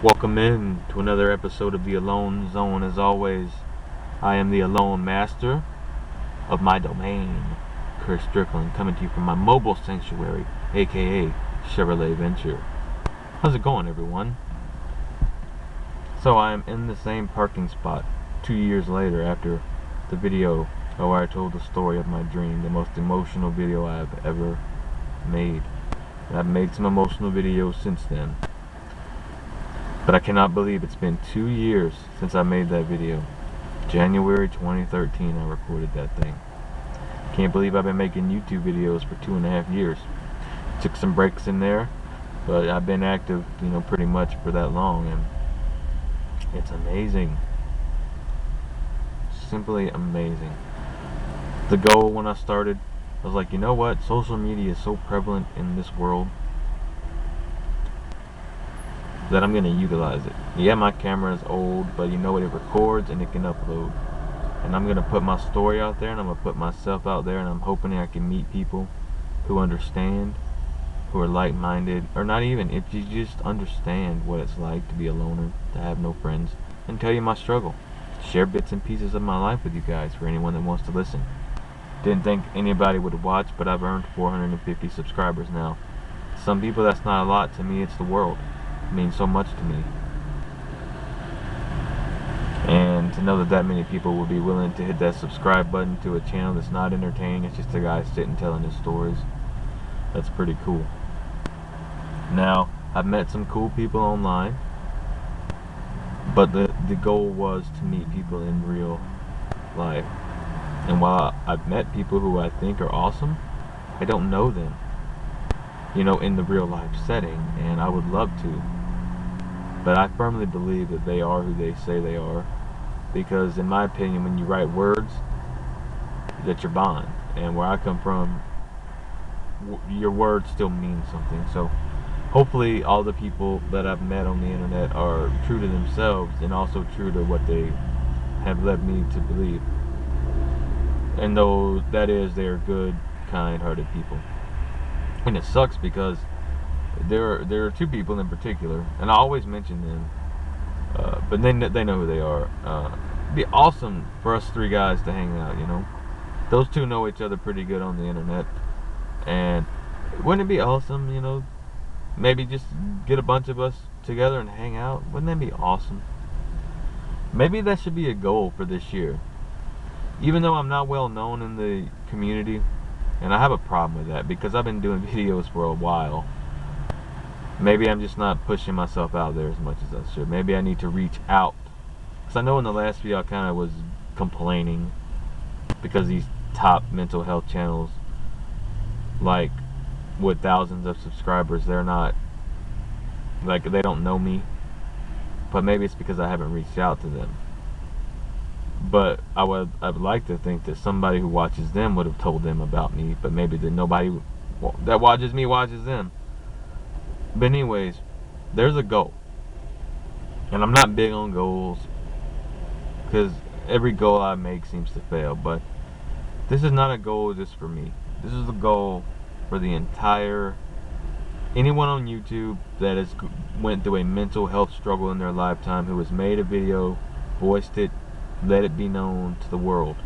Welcome in to another episode of the Alone Zone. As always, I am the Alone Master of my domain, Chris Strickland, coming to you from my mobile sanctuary, aka Chevrolet Venture. How's it going, everyone? So I am in the same parking spot 2 years later after the video where I told the story of my dream, the most emotional video I have ever made. And I've made some emotional videos since then. But I cannot believe it's been 2 years since I made that video. January 2013 I recorded that thing. Can't believe I've been making YouTube videos for 2.5 years. Took some breaks in there, but I've been active, pretty much for that long, and it's amazing. Simply amazing. The goal when I started, I was like, you know what? Social media is so prevalent in this world that I'm going to utilize it. Yeah, my camera is old, but you know what? It records and it can upload. And I'm going to put my story out there, and I'm going to put myself out there, and I'm hoping I can meet people who understand, who are like-minded, or not even, if you just understand what it's like to be a loner, to have no friends, and tell you my struggle. Share bits and pieces of my life with you guys for anyone that wants to listen. Didn't think anybody would watch, but I've earned 450 subscribers now. Some people, that's not a lot. To me, it's the world. It means so much to me. And to know that many people will be willing to hit that subscribe button to a channel that's not entertaining, it's just a guy sitting telling his stories, that's pretty cool. Now, I've met some cool people online, but the goal was to meet people in real life. And while I've met people who I think are awesome, I don't know them, in the real life setting, and I would love to. But I firmly believe that they are who they say they are, because in my opinion, when you write words, that's your bond. And where I come from, your words still mean something. So hopefully all the people that I've met on the internet are true to themselves and also true to what they have led me to believe. And though that is, they are good, kind-hearted people. And it sucks because there are two people in particular, and I always mention them, but they know who they are. It'd be awesome for us three guys to hang out, Those two know each other pretty good on the internet, and wouldn't it be awesome, maybe just get a bunch of us together and hang out? Wouldn't that be awesome? Maybe that should be a goal for this year. Even though I'm not well known in the community, and I have a problem with that because I've been doing videos for a while. Maybe I'm just not pushing myself out there as much as I should. Maybe I need to reach out. Because I know in the last video I kind of was complaining because these top mental health channels, like with thousands of subscribers, they're not, like, they don't know me. But maybe it's because I haven't reached out to them. But I would like to think that somebody who watches them would have told them about me, but maybe that nobody that watches me watches them. But anyways, there's a goal. And I'm not big on goals, because every goal I make seems to fail. But this is not a goal just for me. This is a goal for the entire, anyone on YouTube that has went through a mental health struggle in their lifetime, who has made a video, voiced it, let it be known to the world.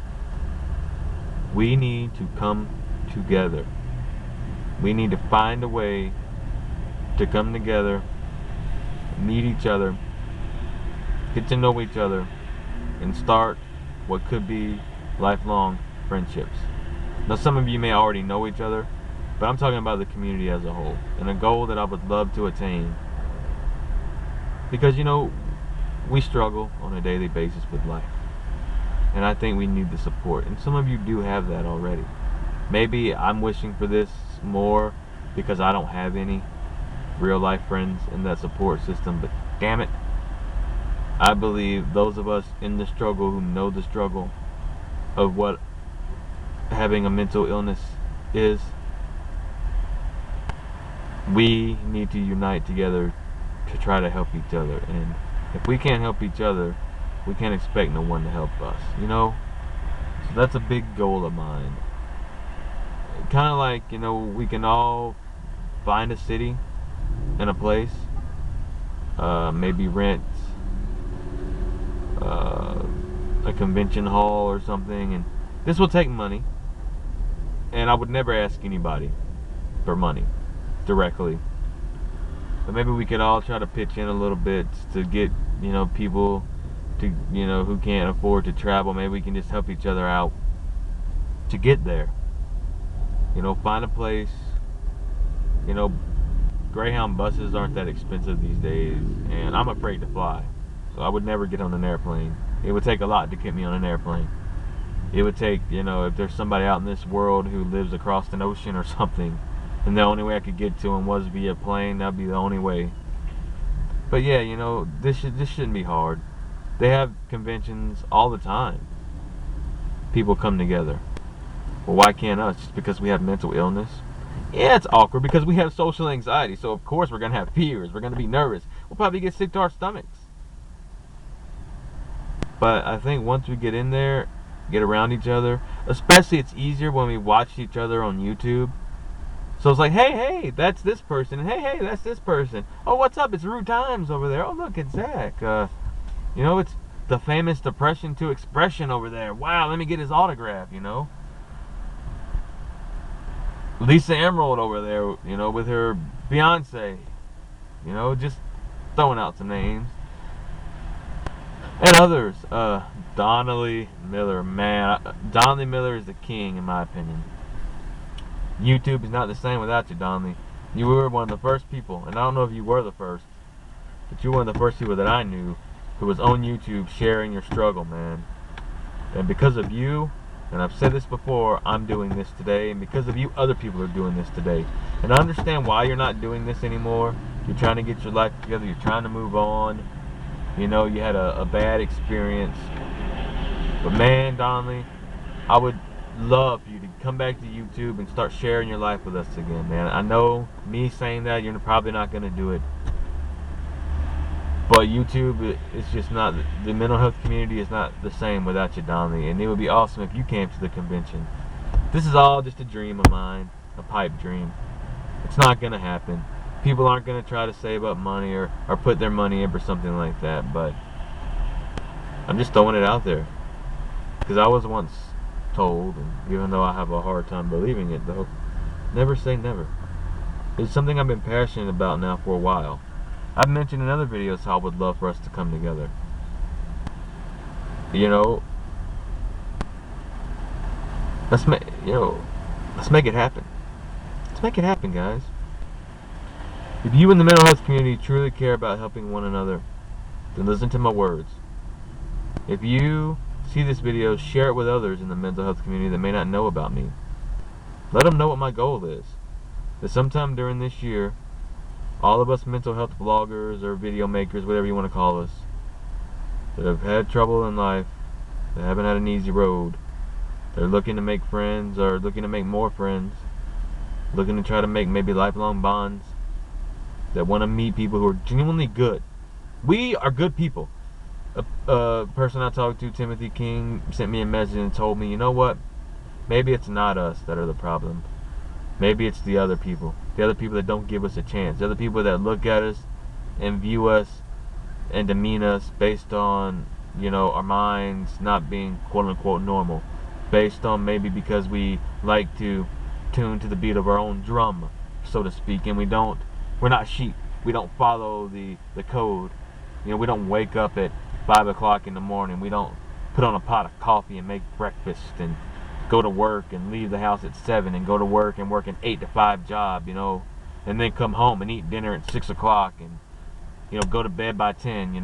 We need to come together. We need to find a way to come together, meet each other, get to know each other, and start what could be lifelong friendships. Now, some of you may already know each other, but I'm talking about the community as a whole, and a goal that I would love to attain. Because, we struggle on a daily basis with life, and I think we need the support, and some of you do have that already. Maybe I'm wishing for this more because I don't have any real life friends in that support system, but damn it, I believe those of us in the struggle, who know the struggle of what having a mental illness is, we need to unite together to try to help each other. And if we can't help each other, we can't expect no one to help us, So that's a big goal of mine. Kind of like, we can all find a city and a place maybe rent a convention hall or something. And this will take money, and I would never ask anybody for money directly, but maybe we could all try to pitch in a little bit to get, people to, who can't afford to travel. Maybe we can just help each other out to get there. Find a place. Greyhound buses aren't that expensive these days, and I'm afraid to fly, so I would never get on an airplane. It would take a lot to get me on an airplane. It would take, if there's somebody out in this world who lives across an ocean or something, and the only way I could get to him was via plane, that'd be the only way. But yeah, this shouldn't be hard. They have conventions all the time. People come together. Well, why can't us? Just because we have mental illness? Yeah, it's awkward because we have social anxiety, so of course we're going to have fears. We're going to be nervous. We'll probably get sick to our stomachs. But I think once we get in there, get around each other, especially it's easier when we watch each other on YouTube. So it's like, hey, that's this person. And hey, that's this person. Oh, what's up? It's Rude Times over there. Oh, look, it's Zach. It's the famous Depression to Expression over there. Wow, let me get his autograph, Lisa Emerald over there, with her Beyonce. Just throwing out some names. And others. Donnelly Miller. Man, Donnelly Miller is the king, in my opinion. YouTube is not the same without you, Donnelly. You were one of the first people, and I don't know if you were the first, but you were one of the first people that I knew who was on YouTube sharing your struggle, man. And because of you, and I've said this before, I'm doing this today, and because of you, other people are doing this today. And I understand why you're not doing this anymore. You're trying to get your life together. You're trying to move on. You had a bad experience. But man, Donnelly, I would love for you to come back to YouTube and start sharing your life with us again, man. I know me saying that, you're probably not going to do it. But YouTube, it's just not, the mental health community is not the same without you, Donnelly. And it would be awesome if you came to the convention. This is all just a dream of mine, a pipe dream. It's not going to happen. People aren't going to try to save up money or put their money in for something like that. But I'm just throwing it out there. Because I was once told, and even though I have a hard time believing it, though, never say never. It's something I've been passionate about now for a while. I've mentioned in other videos how I would love for us to come together. Let's make it happen. Let's make it happen, guys. If you in the mental health community truly care about helping one another, then listen to my words. If you see this video, share it with others in the mental health community that may not know about me. Let them know what my goal is. That sometime during this year, all of us mental health bloggers or video makers, whatever you want to call us, that have had trouble in life, that haven't had an easy road, that are looking to make friends or looking to make more friends, looking to try to make maybe lifelong bonds, that want to meet people who are genuinely good. We are good people. A person I talked to, Timothy King, sent me a message and told me, you know what? Maybe it's not us that are the problem. Maybe it's the other people. The other people that don't give us a chance. The other people that look at us and view us and demean us based on, our minds not being quote-unquote normal. Based on maybe because we like to tune to the beat of our own drum, so to speak, and we're not sheep. We don't follow the code. We don't wake up at 5 o'clock in the morning. We don't put on a pot of coffee and make breakfast and go to work and leave the house at 7 and go to work and work an 8 to 5 job, and then come home and eat dinner at 6 o'clock and, go to bed by 10,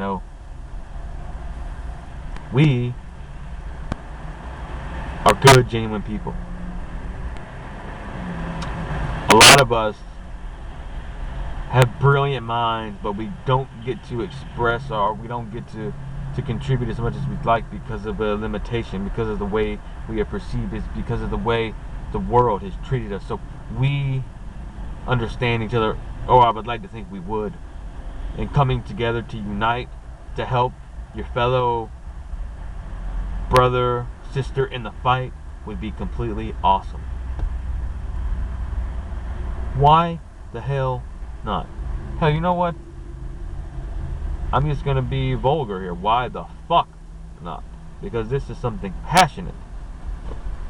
We are good, genuine people. A lot of us have brilliant minds, but we don't get to express or we don't get to contribute as much as we'd like because of a limitation, because of the way we are perceived, is because of the way the world has treated us. So we understand each other, or I would like to think we would, and coming together to unite, to help your fellow brother, sister in the fight would be completely awesome. Why the hell not? Hell, you know what? I'm just gonna be vulgar here. Why the fuck not? Because this is something passionate.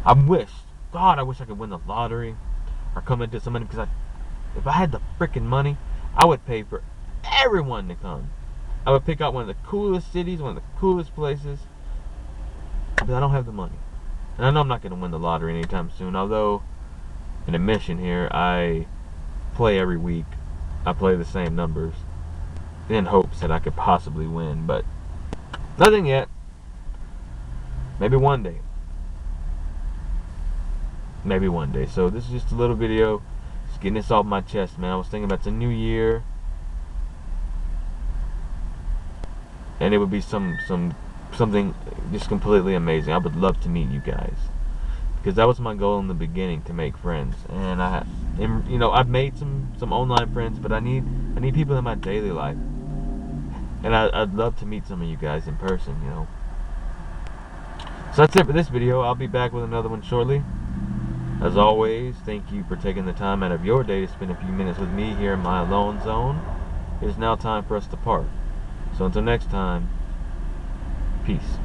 I wish I could win the lottery or come into some money, because if I had the freaking money, I would pay for everyone to come. I would pick out one of the coolest cities, one of the coolest places, but I don't have the money. And I know I'm not going to win the lottery anytime soon, although, an admission here, I play every week. I play the same numbers in hopes that I could possibly win, but nothing yet. Maybe one day. Maybe one day. So this is just a little video, just getting this off my chest, man. I was thinking about the new year, and it would be something just completely amazing. I would love to meet you guys, because that was my goal in the beginning, to make friends. And I've made some online friends, but I need people in my daily life, and I'd love to meet some of you guys in person, you know. So that's it for this video. I'll be back with another one shortly. As always, thank you for taking the time out of your day to spend a few minutes with me here in my alone zone. It is now time for us to part. So until next time, peace.